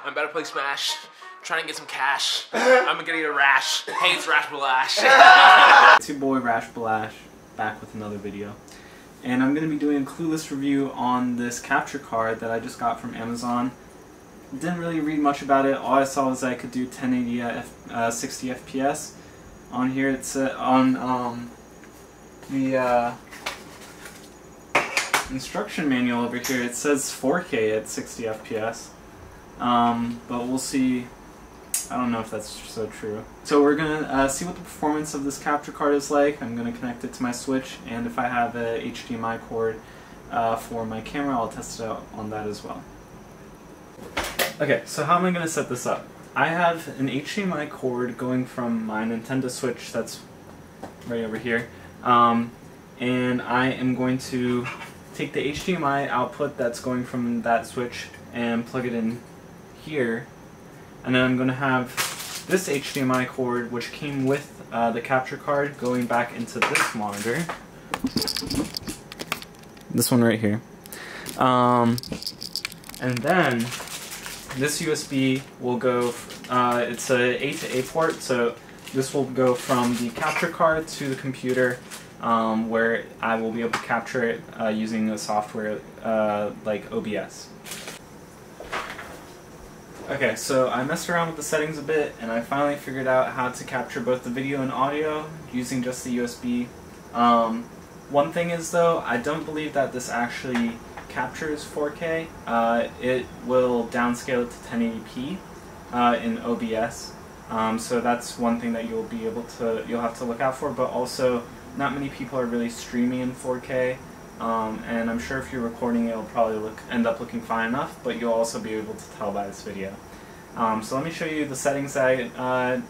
I'm about to play Smash. Trying to get some cash. I'm gonna get a rash. Hey, it's Rash Balash. It's your boy Rash Balash, back with another video. And I'm gonna be doing a clueless review on this capture card that I just got from Amazon. Didn't really read much about it. All I saw was that I could do 1080 60 FPS. On here it's on the instruction manual over here, it says 4K at 60 FPS. But we'll see. I don't know if that's so true. So we're gonna see what the performance of this capture card is like. I'm gonna connect it to my Switch, and if I have a HDMI cord for my camera, I'll test it out on that as well. Okay, so how am I gonna set this up? I have an HDMI cord going from my Nintendo Switch that's right over here, and I am going to take the HDMI output that's going from that Switch and plug it in here. And then I'm going to have this HDMI cord, which came with the capture card, going back into this monitor. This one right here. And then this USB will go, it's a A to A port, so this will go from the capture card to the computer, where I will be able to capture it using a software like OBS. Okay, so I messed around with the settings a bit, and I finally figured out how to capture both the video and audio using just the USB. One thing is though, I don't believe that this actually captures 4K. It will downscale it to 1080p in OBS. So that's one thing that you'll have to look out for, but also not many people are really streaming in 4K. And I'm sure if you're recording it'll probably end up looking fine enough, but you'll also be able to tell by this video. So let me show you the settings that I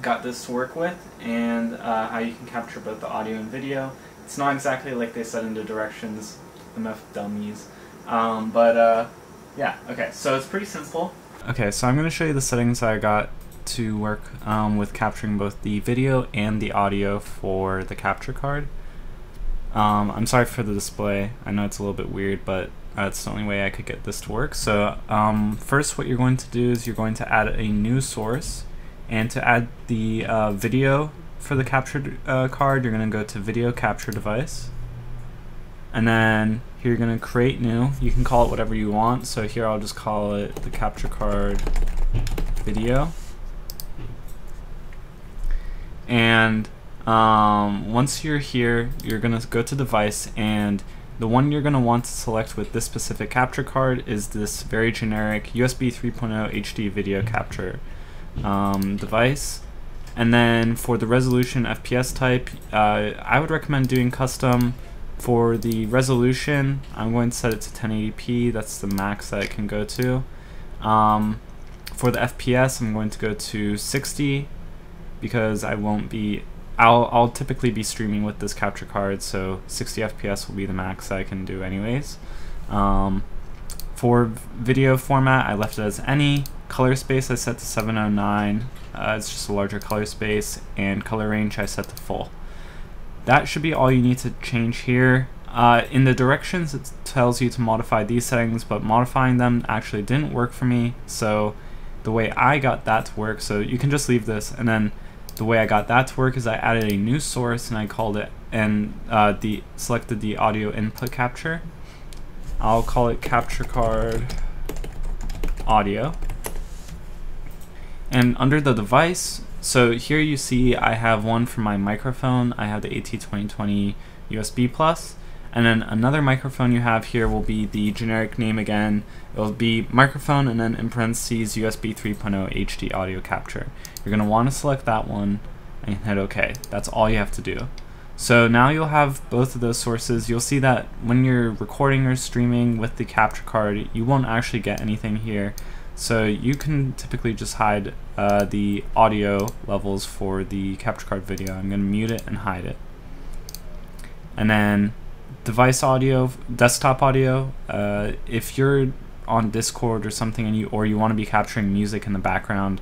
got this to work with, and how you can capture both the audio and video. It's not exactly like they said in the directions, enough dummies. Yeah, okay, so it's pretty simple. Okay, so I'm going to show you the settings that I got to work with capturing both the video and the audio for the capture card. I'm sorry for the display. I know it's a little bit weird, but it's the only way I could get this to work. So first what you're going to do is you're going to add a new source, and to add the video for the captured card, you're going to go to Video Capture Device, and then here you're going to create new. You can call it whatever you want, so here I'll just call it the capture card video. And once you're here, you're going to go to device, and the one you're going to want to select with this specific capture card is this very generic USB 3.0 HD video capture device. And then for the resolution FPS type, I would recommend doing custom. For the resolution, I'm going to set it to 1080p, that's the max that it can go to. For the FPS, I'm going to go to 60, because I'll typically be streaming with this capture card, so 60 FPS will be the max that I can do anyways. For video format, I left it as any. Color space I set to 709, it's just a larger color space, and color range I set to full. That should be all you need to change here. In the directions it tells you to modify these settings, but modifying them actually didn't work for me, so the way I got that to work, so you can just leave this, and then the way I got that to work is I added a new source and I called it, and selected the audio input capture. I'll call it capture card audio. And under the device, so here you see I have one for my microphone. I have the AT2020 USB Plus, and then another microphone you have here will be the generic name again. It will be microphone and then in parentheses USB 3.0 HD audio capture. You're going to want to select that one and hit OK. That's all you have to do. So now you'll have both of those sources. You'll see that when you're recording or streaming with the capture card, you won't actually get anything here. So you can typically just hide the audio levels for the capture card video. I'm going to mute it and hide it. And then device audio, desktop audio, if you're on Discord or something and you want to be capturing music in the background,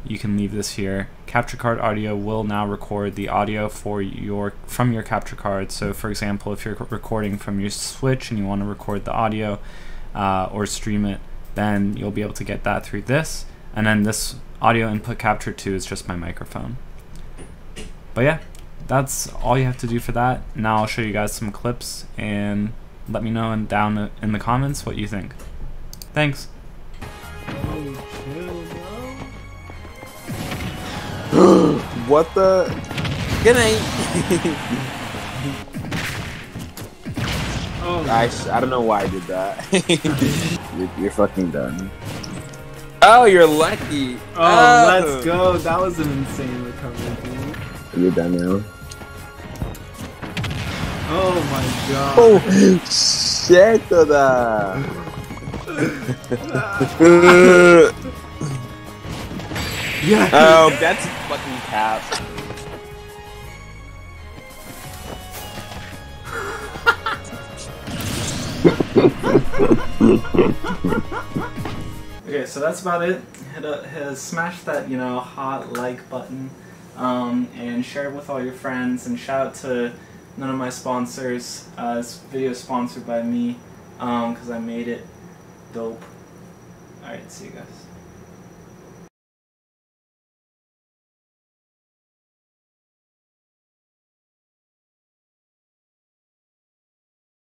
you can leave this here. Capture card audio will now record the audio from your capture card. So for example, if you're recording from your Switch and you want to record the audio or stream it, then you'll be able to get that through this. And then this audio input capture 2 is just my microphone. But yeah, that's all you have to do for that. Now I'll show you guys some clips and let me know down in the comments what you think. Thanks. What the? Good night. Oh. I don't know why I did that. you're fucking done. Oh, you're lucky. Oh, let's go. That was an insane recovery, dude. You're done now. Oh my god. Oh, shit to that. Yeah. Oh, that's fucking cap. Okay, so that's about it. Smash that, you know, hot like button, and share it with all your friends, and shout out to none of my sponsors. This video is sponsored by me, because I made it dope. Alright, see you guys.